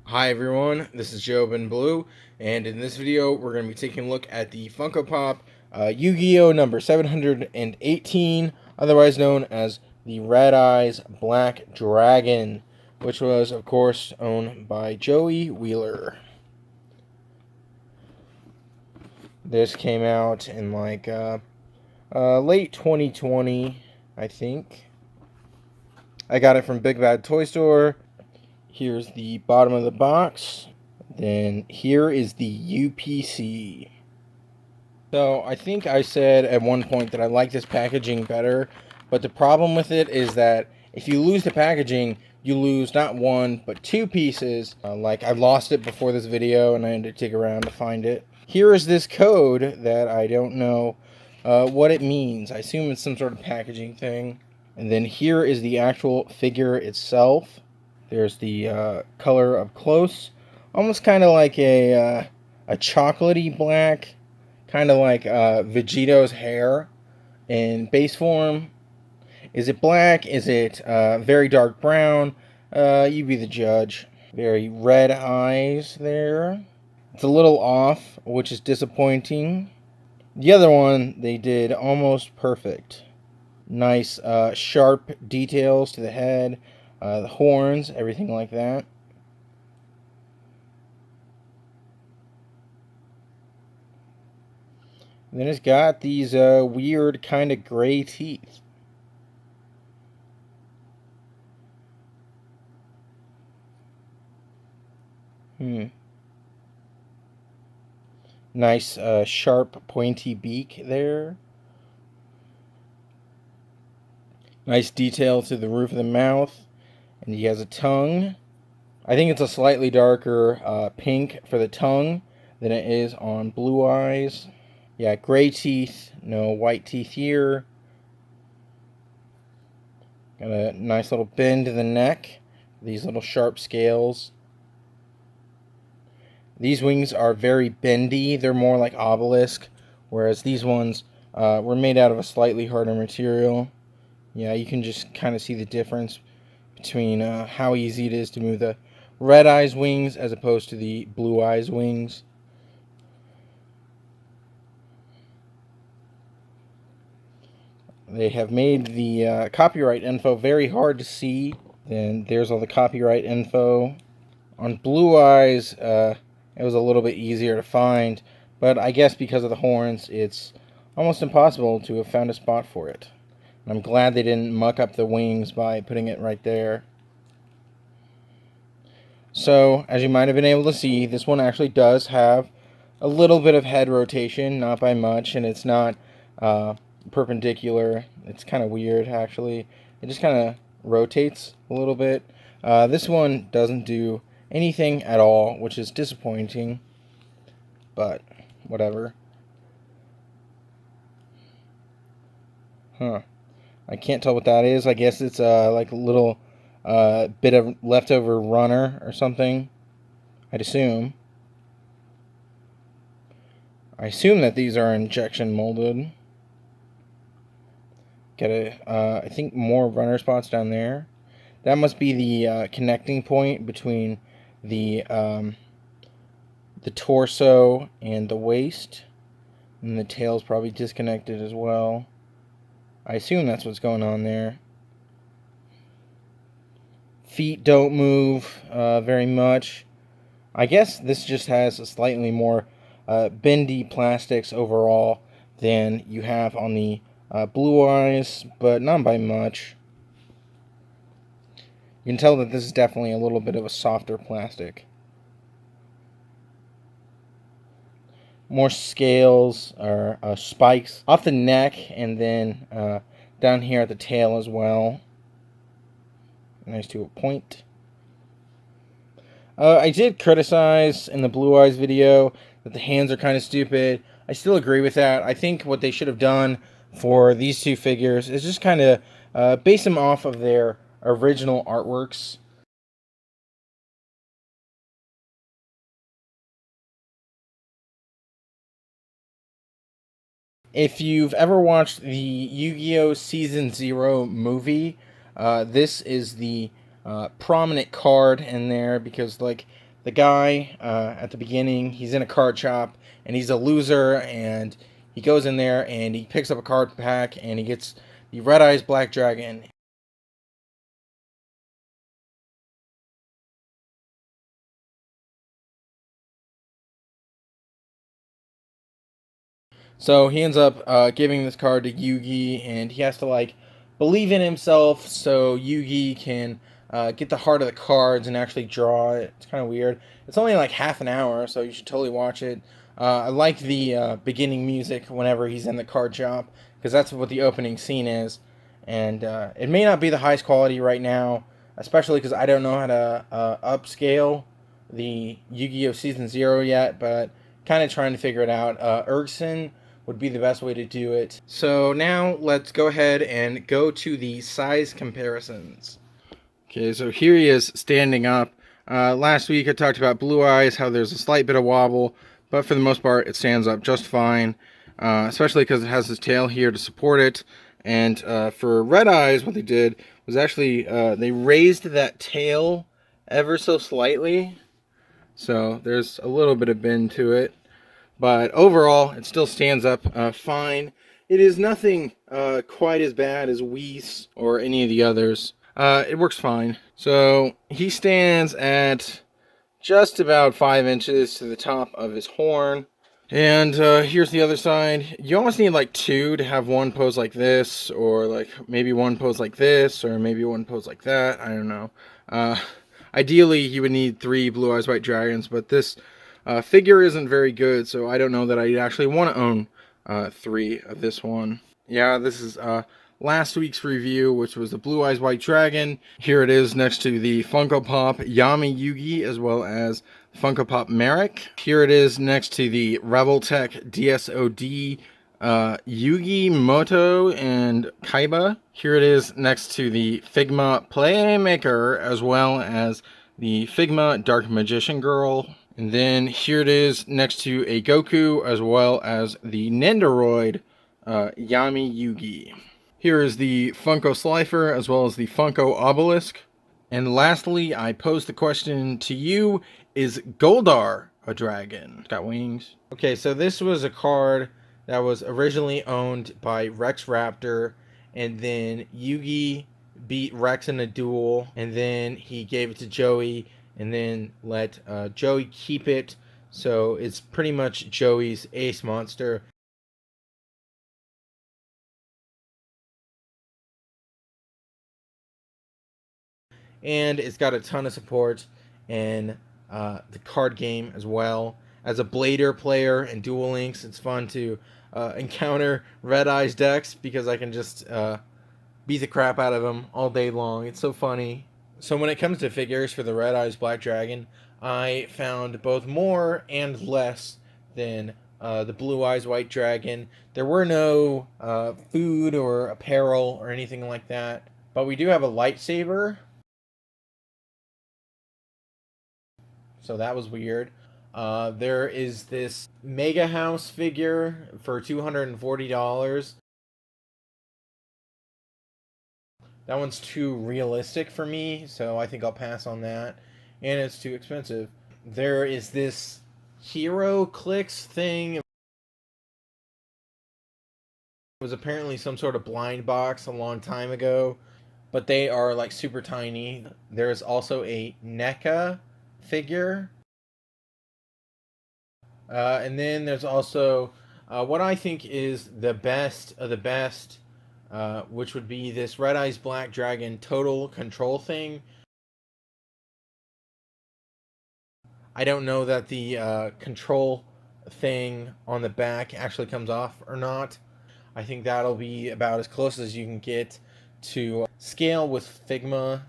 Hi everyone, this is Jobenblue, and in this video we're going to be taking a look at the Funko Pop Yu-Gi-Oh! Number 718, otherwise known as the Red Eyes Black Dragon, which was, of course, owned by Joey Wheeler. This came out in late 2020, I think. I got it from Big Bad Toy Store. Here's the bottom of the box. Then here is the UPC. So I think I said at one point that I like this packaging better, but the problem with it is that if you lose the packaging, you lose not one, but two pieces. I lost it before this video and I had to dig around to find it. Here is this code that I don't know what it means. I assume it's some sort of packaging thing. And then here is the actual figure itself. There's the color up close. Almost kind of like a chocolatey black. Kind of like Vegeto's hair in base form. Is it black? Is it very dark brown? You be the judge. Very red eyes there. It's a little off, which is disappointing. The other one, they did almost perfect. Nice sharp details to the head, the horns, everything like that. And then it's got these weird kind of gray teeth. Nice sharp pointy beak there. Nice detail to the roof of the mouth. And he has a tongue. I think it's a slightly darker pink for the tongue than it is on Blue Eyes. Yeah, gray teeth, no white teeth here. Got a nice little bend to the neck. These little sharp scales. These wings are very bendy. They're more like obelisk, whereas these ones were made out of a slightly harder material. Yeah, you can just kind of see the difference between how easy it is to move the Red Eyes wings as opposed to the Blue Eyes wings. They have made the copyright info very hard to see. Then there's all the copyright info. On Blue Eyes, it was a little bit easier to find, but I guess because of the horns, it's almost impossible to have found a spot for it. And I'm glad they didn't muck up the wings by putting it right there. So, as you might have been able to see, this one actually does have a little bit of head rotation, not by much, and it's not perpendicular. It's kind of weird, actually. It just kind of rotates a little bit. This one doesn't do anything at all, which is disappointing, but whatever. I can't tell what that is. I guess it's like a little bit of leftover runner or something. I'd assume. I assume that these are injection molded. Get I think more runner spots down there. That must be the connecting point between the torso and the waist. And the tail's probably disconnected as well. I assume that's what's going on there. Feet don't move very much. I guess this just has a slightly more bendy plastics overall than you have on the Blue Eyes, but not by much. You can tell that this is definitely a little bit of a softer plastic. More scales or spikes off the neck and then down here at the tail as well. Nice to a point. I did criticize in the Blue Eyes video that the hands are kind of stupid. I still agree with that. I think what they should have done for these two figures is just kind of base them off of their original artworks. If you've ever watched the Yu-Gi-Oh! Season 0 movie, this is the prominent card in there because, like, the guy at the beginning. He's in a card shop and he's a loser, and he goes in there and he picks up a card pack and he gets the Red Eyes Black Dragon. So he ends up giving this card to Yugi, and he has to like believe in himself so Yugi can get the heart of the cards and actually draw it. It's kind of weird. It's only like half an hour, so you should totally watch it. I like the beginning music whenever he's in the card shop, because that's what the opening scene is. And it may not be the highest quality right now, especially because I don't know how to upscale the Yu-Gi-Oh! Season 0 yet, but kind of trying to figure it out. Ergson would be the best way to do it. So now let's go ahead and go to the size comparisons. Okay, so here he is standing up. Last week I talked about Blue Eyes, how there's a slight bit of wobble, but for the most part it stands up just fine, especially because it has this tail here to support it. And for Red Eyes, what they did was actually they raised that tail ever so slightly. So there's a little bit of bend to it. But overall, it still stands up fine. It is nothing quite as bad as Whis or any of the others. It works fine. So he stands at just about 5 inches to the top of his horn. And here's the other side. You almost need like two to have one pose like this, or like maybe one pose like this, or maybe one pose like that. I don't know. Ideally, you would need 3 Blue Eyes White Dragons, but this figure isn't very good, so I don't know that I actually want to own 3 of this one. Yeah, this is last week's review, which was the Blue Eyes White Dragon. Here it is next to the Funko Pop Yami Yugi, as well as Funko Pop Merrick. Here it is next to the Rebel Tech DSOD Yugi, Moto, and Kaiba. Here it is next to the Figma Playmaker, as well as the Figma Dark Magician Girl. And then here it is next to a Goku, as well as the Nendoroid Yami Yugi. Here is the Funko Slifer, as well as the Funko Obelisk. And lastly, I pose the question to you, is Goldar a dragon? It's got wings. Okay, so this was a card that was originally owned by Rex Raptor, and then Yugi beat Rex in a duel, and then he gave it to Joey, and then let Joey keep it. So it's pretty much Joey's ace monster. And it's got a ton of support in the card game as well. As a Blader player and Duel Links, it's fun to encounter Red Eyes decks because I can just beat the crap out of them all day long. It's so funny. So when it comes to figures for the Red Eyes Black Dragon, I found both more and less than the Blue Eyes White Dragon. There were no food or apparel or anything like that, but we do have a lightsaber. So that was weird. There is this Mega House figure for $240. That one's too realistic for me, so I think I'll pass on that. And it's too expensive. There is this Hero Clicks thing. It was apparently some sort of blind box a long time ago, but they are like super tiny. There's also a NECA figure. And then there's also what I think is the best of the best, which would be this Red Eyes Black Dragon Total Control thing. I don't know that the control thing on the back actually comes off or not. I think that'll be about as close as you can get to scale with Figma.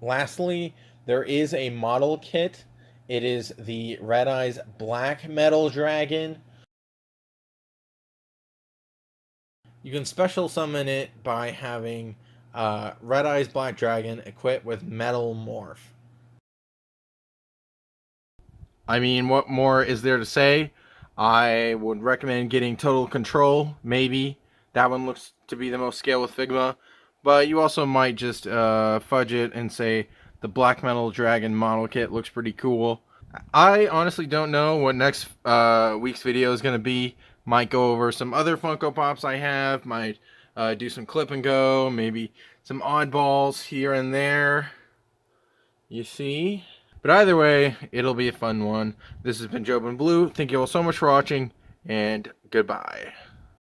Lastly, there is a model kit. It is the Red Eyes Black Metal Dragon. You can special summon it by having Red Eyes Black Dragon equipped with Metal Morph. I mean, what more is there to say? I would recommend getting Total Control, maybe. That one looks to be the most scale with Figma. But you also might just fudge it and say the Black Metal Dragon model kit looks pretty cool. I honestly don't know what next week's video is going to be. Might go over some other Funko Pops I have. Might do some clip and go. Maybe some oddballs here and there. You see? But either way, it'll be a fun one. This has been Jobenblue. Thank you all so much for watching, and goodbye.